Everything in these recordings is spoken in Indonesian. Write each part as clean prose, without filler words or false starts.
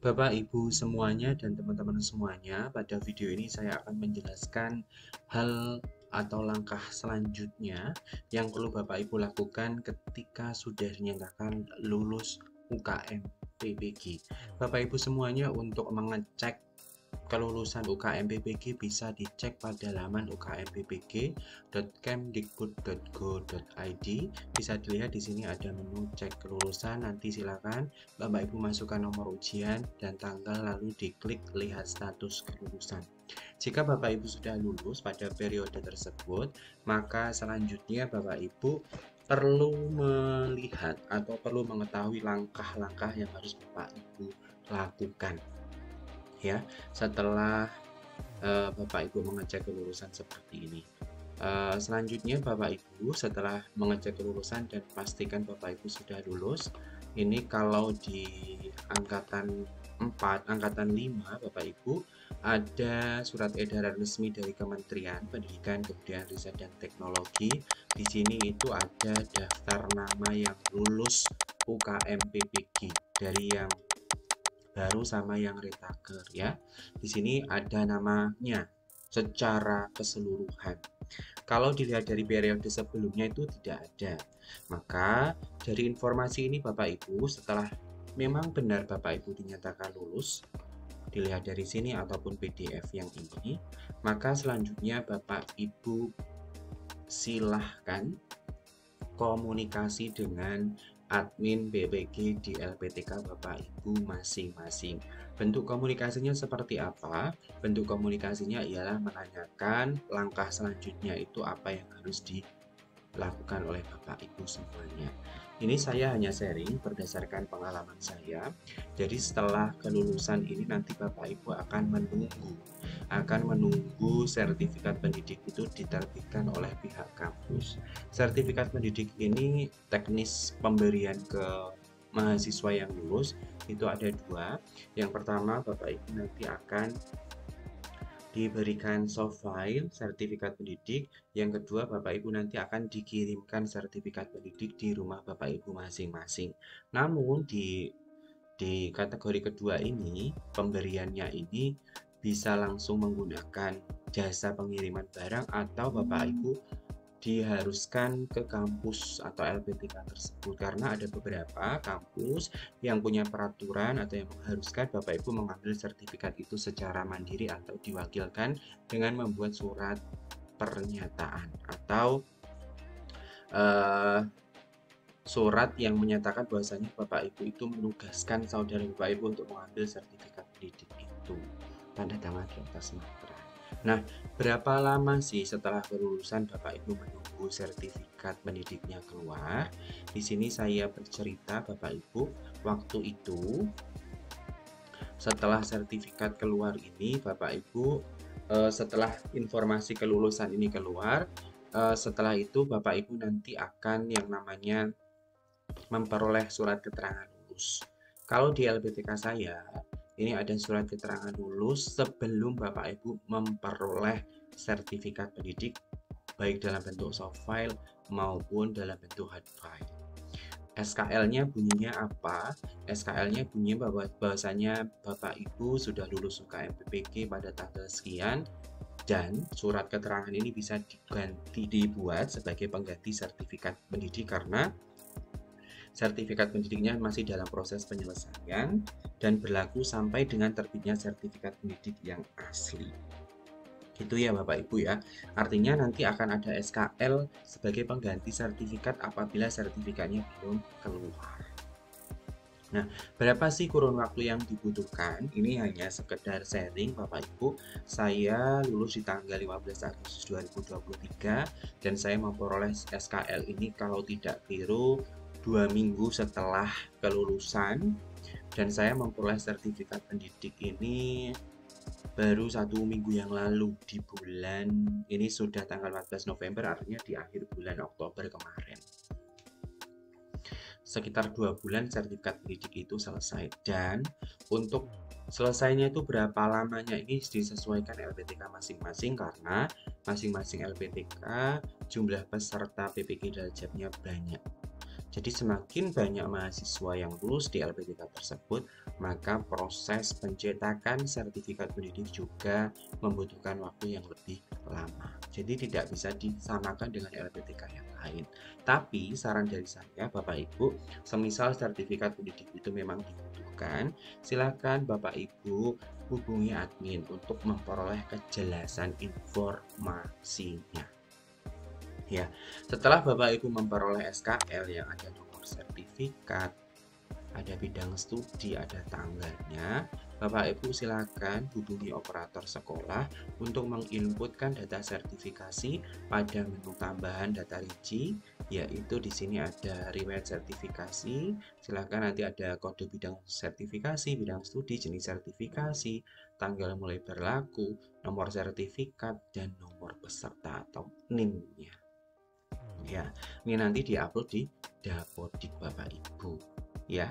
Bapak, Ibu semuanya dan teman-teman semuanya, pada video ini saya akan menjelaskan hal atau langkah selanjutnya yang perlu Bapak Ibu lakukan ketika sudah dinyatakan lulus UKM PPG. Bapak Ibu semuanya, untuk mengecek kelulusan UKM PPG bisa dicek pada laman ukmpppg.kemdikbud.go.id. Bisa dilihat di sini ada menu cek kelulusan. Nanti silakan Bapak Ibu masukkan nomor ujian dan tanggal, lalu diklik lihat status kelulusan. Jika Bapak Ibu sudah lulus pada periode tersebut, maka selanjutnya Bapak Ibu perlu melihat atau perlu mengetahui langkah-langkah yang harus Bapak Ibu lakukan. Ya, setelah Bapak Ibu mengecek kelulusan seperti ini. Selanjutnya Bapak Ibu setelah mengecek kelulusan dan pastikan Bapak Ibu sudah lulus, ini kalau di angkatan 4, angkatan 5 Bapak Ibu ada surat edaran resmi dari Kementerian Pendidikan, Kebudayaan, Riset dan Teknologi. Di sini itu ada daftar nama yang lulus UKM PPG dari yang baru sama yang retaker ya. Di sini ada namanya secara keseluruhan. Kalau dilihat dari periode sebelumnya itu tidak ada. Maka dari informasi ini Bapak Ibu, setelah memang benar Bapak Ibu dinyatakan lulus, dilihat dari sini ataupun PDF yang ini, maka selanjutnya Bapak Ibu silahkan komunikasi dengan admin PPG di LPTK Bapak Ibu masing-masing. Bentuk komunikasinya seperti apa? Bentuk komunikasinya ialah menanyakan langkah selanjutnya itu apa yang harus dilakukan oleh Bapak Ibu semuanya. Ini saya hanya sharing berdasarkan pengalaman saya. Jadi setelah kelulusan ini nanti Bapak Ibu akan menunggu sertifikat pendidik itu diterbitkan oleh pihak kampus. Sertifikat pendidik ini teknis pemberian ke mahasiswa yang lulus itu ada dua. Yang pertama, Bapak Ibu nanti akan diberikan soft file sertifikat pendidik. Yang kedua, Bapak Ibu nanti akan dikirimkan sertifikat pendidik di rumah Bapak Ibu masing-masing. Namun di kategori kedua ini, pemberiannya ini bisa langsung menggunakan jasa pengiriman barang atau Bapak Ibu diharuskan ke kampus atau LPTK tersebut, karena ada beberapa kampus yang punya peraturan atau yang mengharuskan Bapak Ibu mengambil sertifikat itu secara mandiri atau diwakilkan dengan membuat surat pernyataan atau surat yang menyatakan bahwasanya Bapak Ibu itu menugaskan saudara Bapak Ibu untuk mengambil sertifikat pendidik itu, tanda tangan di atas materai. Nah, berapa lama sih setelah kelulusan Bapak Ibu menunggu sertifikat pendidiknya keluar? Di sini saya bercerita Bapak Ibu, waktu itu setelah sertifikat keluar ini Bapak Ibu, setelah informasi kelulusan ini keluar, setelah itu Bapak Ibu nanti akan yang namanya memperoleh surat keterangan lulus. Kalau di LPTK saya, ini ada surat keterangan lulus sebelum Bapak Ibu memperoleh sertifikat pendidik, baik dalam bentuk soft file maupun dalam bentuk hard file. SKL-nya bunyinya apa? SKL-nya bunyinya bahwasanya Bapak Ibu sudah lulus UKM PPG pada tanggal sekian, dan surat keterangan ini bisa dibuat sebagai pengganti sertifikat pendidik karena sertifikat pendidiknya masih dalam proses penyelesaian dan berlaku sampai dengan terbitnya sertifikat pendidik yang asli. Gitu ya Bapak Ibu ya. Artinya nanti akan ada SKL sebagai pengganti sertifikat apabila sertifikatnya belum keluar. Nah, berapa sih kurun waktu yang dibutuhkan? Ini hanya sekedar sharing Bapak Ibu. Saya lulus di tanggal 15 Agustus 2023 dan saya memperoleh SKL ini kalau tidak keliru 2 minggu setelah kelulusan, dan saya memperoleh sertifikat pendidik ini baru 1 minggu yang lalu, di bulan ini sudah tanggal 14 November, artinya di akhir bulan Oktober kemarin. Sekitar 2 bulan sertifikat pendidik itu selesai, dan untuk selesainya itu berapa lamanya ini disesuaikan LPTK masing-masing karena masing-masing LPTK jumlah peserta PPG Daljabnya banyak. Jadi semakin banyak mahasiswa yang lulus di LPDK tersebut, maka proses pencetakan sertifikat pendidik juga membutuhkan waktu yang lebih lama. Jadi tidak bisa disamakan dengan LPDK yang lain. Tapi saran dari saya, Bapak Ibu, semisal sertifikat pendidik itu memang dibutuhkan, silakan Bapak Ibu hubungi admin untuk memperoleh kejelasan informasinya. Ya, setelah Bapak Ibu memperoleh SKL yang ada nomor sertifikat, ada bidang studi, ada tanggalnya, Bapak Ibu silakan hubungi operator sekolah untuk menginputkan data sertifikasi pada menu tambahan data rinci, yaitu di sini ada riwayat sertifikasi. Silakan nanti ada kode bidang sertifikasi, bidang studi, jenis sertifikasi, tanggal mulai berlaku, nomor sertifikat, dan nomor peserta atau NIM-nya. Ya, ini nanti diupload di Dapodik Bapak Ibu. Ya,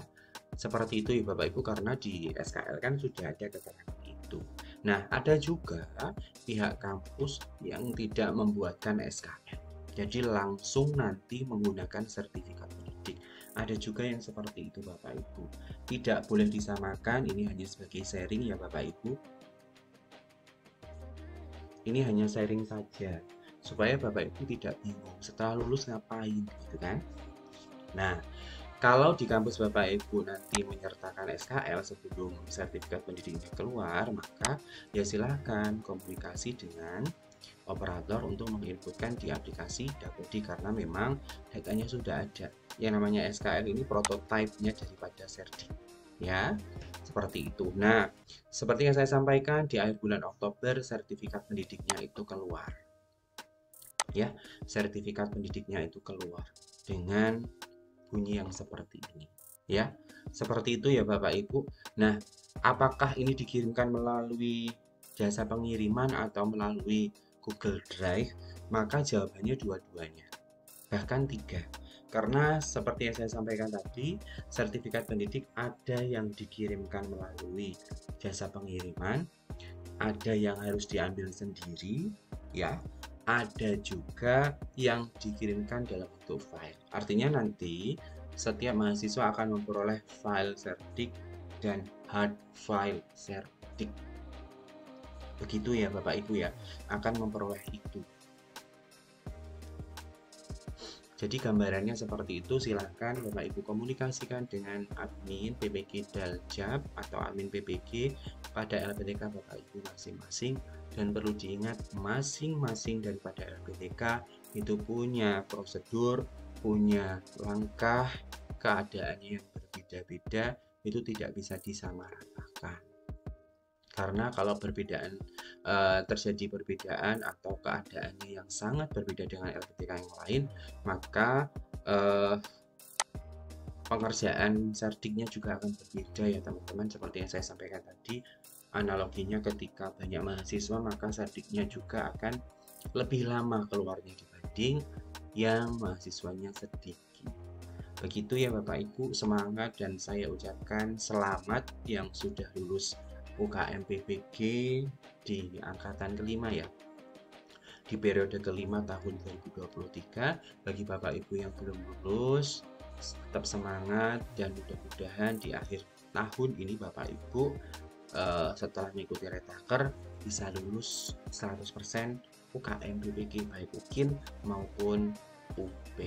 seperti itu ya Bapak Ibu, karena di SKL kan sudah ada keterangan itu. Nah, ada juga pihak kampus yang tidak membuatkan SKL. Jadi langsung nanti menggunakan sertifikat pendidik. Ada juga yang seperti itu Bapak Ibu. Tidak boleh disamakan, ini hanya sebagai sharing ya Bapak Ibu. Ini hanya sharing saja, supaya Bapak Ibu tidak bingung setelah lulus ngapain gitu kan. Nah, kalau di kampus Bapak Ibu nanti menyertakan SKL sebelum sertifikat pendidiknya keluar, maka ya silahkan komunikasi dengan operator untuk menginputkan di aplikasi Dapodik, karena memang datanya sudah ada. Yang namanya SKL ini prototipe-nya daripada Serdik. Ya, seperti itu. Nah, seperti yang saya sampaikan, di akhir bulan Oktober sertifikat pendidiknya itu keluar. Ya, sertifikat pendidiknya itu keluar dengan bunyi yang seperti ini. Ya, seperti itu ya Bapak Ibu. Nah, apakah ini dikirimkan melalui jasa pengiriman atau melalui Google Drive? Maka jawabannya dua-duanya, bahkan tiga. Karena seperti yang saya sampaikan tadi, sertifikat pendidik ada yang dikirimkan melalui jasa pengiriman, ada yang harus diambil sendiri, ya, ada juga yang dikirimkan dalam bentuk file. Artinya nanti setiap mahasiswa akan memperoleh file Serdik dan hard file Serdik. Begitu ya Bapak Ibu ya, akan memperoleh itu. Jadi gambarannya seperti itu. Silahkan Bapak Ibu komunikasikan dengan admin PPG Daljab atau admin PPG pada LPDK Bapak Ibu masing-masing. Dan perlu diingat, masing-masing daripada LPDK itu punya prosedur, punya langkah, keadaannya yang berbeda-beda, itu tidak bisa disamaratakan. Karena kalau terjadi perbedaan atau keadaannya yang sangat berbeda dengan LPDK yang lain, maka pengerjaan Serdiknya juga akan berbeda ya teman-teman. Seperti yang saya sampaikan tadi, analoginya ketika banyak mahasiswa, maka Serdiknya juga akan lebih lama keluarnya dibanding yang mahasiswanya sedikit. Begitu ya Bapak Ibu, semangat, dan saya ucapkan selamat yang sudah lulus UKM PPG di angkatan kelima ya, di periode kelima tahun 2023. Bagi Bapak Ibu yang belum lulus, tetap semangat, dan mudah-mudahan di akhir tahun ini Bapak Ibu setelah mengikuti retaker bisa lulus 100% UKM PPG baik UKIN maupun UP.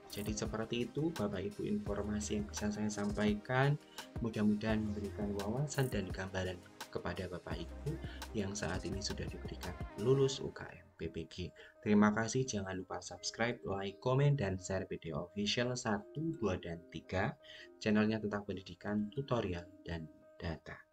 Jadi seperti itu Bapak Ibu informasi yang bisa saya sampaikan. Mudah-mudahan memberikan wawasan dan gambaran kepada Bapak Ibu yang saat ini sudah diberikan lulus UKM PPG. Terima kasih, jangan lupa subscribe, like, komen, dan share video official 1, 2, dan 3 channelnya tentang pendidikan, tutorial, dan data.